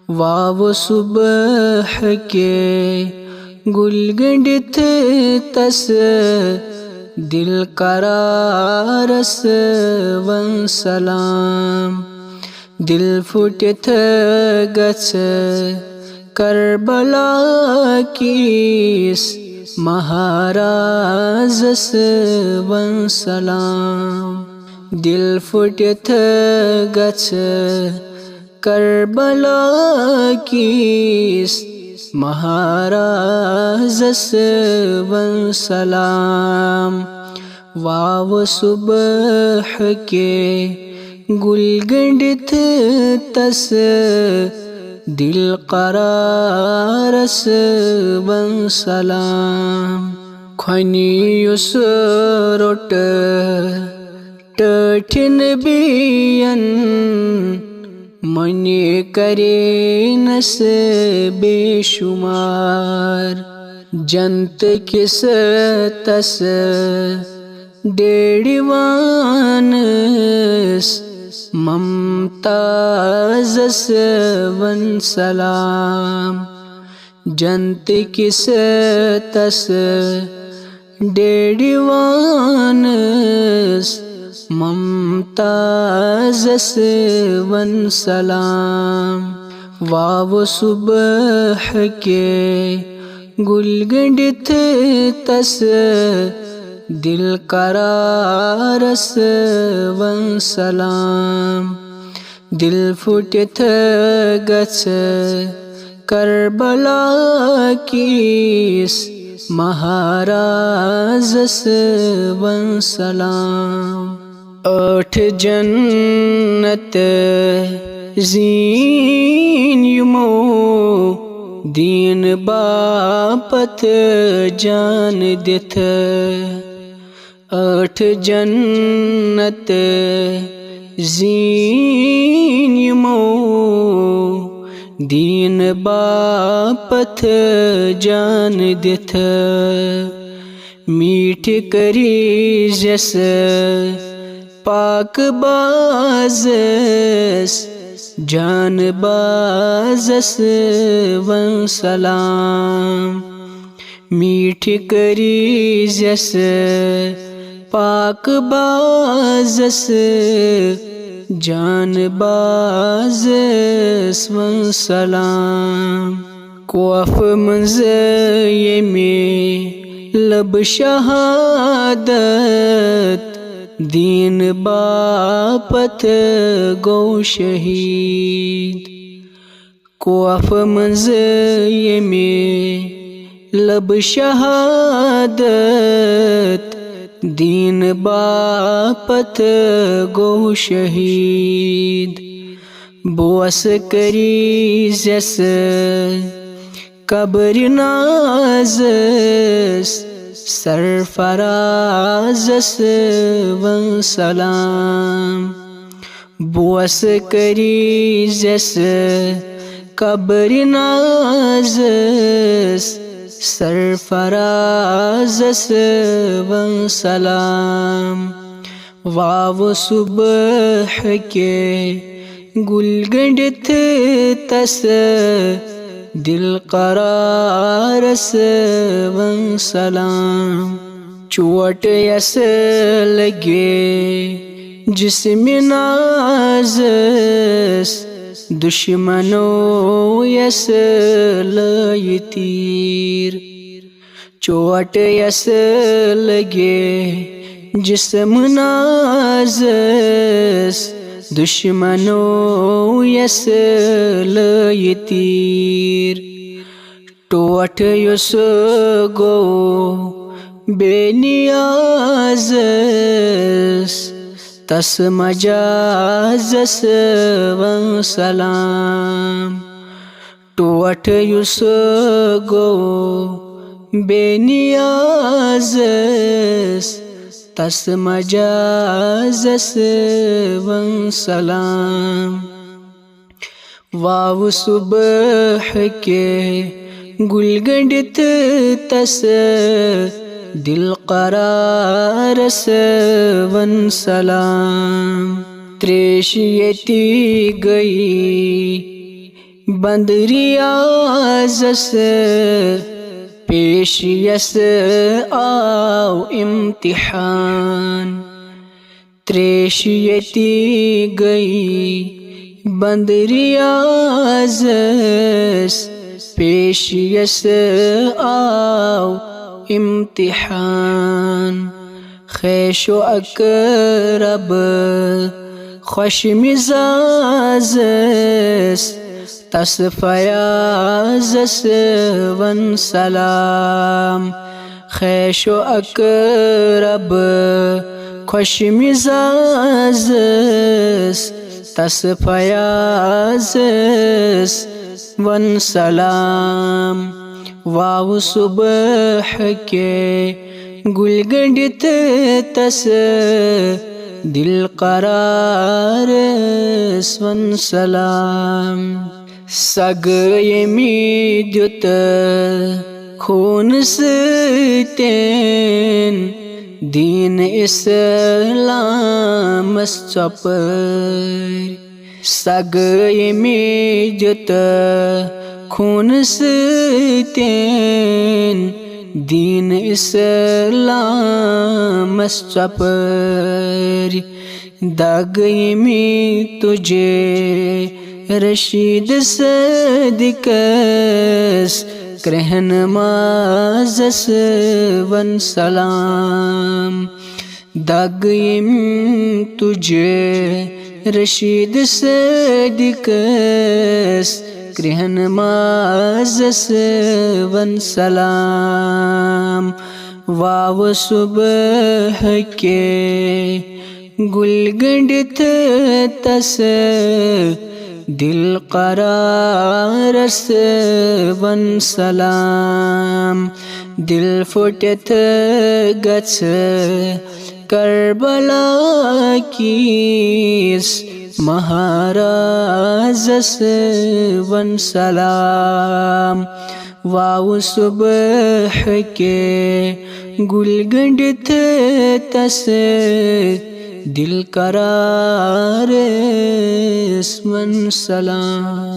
वाव सुबह के गुलगंडित तस दिल करारस वन सलाम। दिल फुटथ गच करबला कीस महाराजस वन सलाम। दिल फुटथ गच करबला कीस महाराजस वन सलाम। वाव सुबह के गुलगंडित तस दिल करारस वन सलाम। खनियुस रोट टठिन बियन मने करे नस बेशुमार। जंत किस तस डेड़िवानस ममताजस वन सलाम। जंत किस तस डेड़िवानस ममताजस वन सलाम। वाव सुबह के गुलगंडित तस दिल करारस वन सलाम। दिल फुटथ गच करबला कीस महाराजस वन सलाम। आठ जन्नत जीन युमो दीन बापत जान दिथ। आठ जन्नत जीन युमो दीन बापत जान दिथ। मीठ करी जस पाक बाजस जान बाजस वन सलाम। मीठ करी जस पाक बाजस जान बाजस वन सलाम। कोफ मंज ये में लब शहादत दीन बापत गो शहीद। कोफ मंज ये में लब शहादत दीन बापत गो शहीद। बोस करी जस कब्र नाजस सरफराजस वन सलाम। बोस करी जस कब्र नाजस सरफराजस वन सलाम। वाव सुबह के गुलगंडित तस दिल करारस वन सलाम। चोट यस लगे जिस्म नाजस दुश्मनों यस लय तीर। चोट यस लगे जिस्म नाजस दुश्मनों यस लय तीर। टोट युस गो बेनियाजस तस मजाजस वन सलाम। टोट युस गो बेनियाजस तस मजाजस वन सलाम। वाव सुबह के गुलगंडित तस दिल करारस वन सलाम। त्रेश यती गई बंदरियाज़स पेशियस आओ इम्तिहान त्रेशियती गई बंदरियाज़स पेशियस आओ इम्तिहान खैशो अकरब खुश मिजाज़स तस्फयाज़स वन सलाम खैशो अकरब खुश मिजाज़स तस्फयाज़स वन सलाम वाव सुबह के गुलगंडित तस दिल करार वन सलाम सग यमी द्युत खून सतेन दीन इस्लाम चपर सग यमी द्युत खून सतेन दीन इस्लाम चपर दाग यमी तुझे रशीद सदिकस रहनुमाज़स वन सलाम दाग तुझे रशीद सदिकस रहनुमाज़स वन सलाम वाव सुबह के गुलगंडित तस दिल करारस वन सलाम दिल फुटत गच करबला कीस महाराज़स वन सलाम वाव सुबह के गुलगंडित तस दिल करार वन सलाम।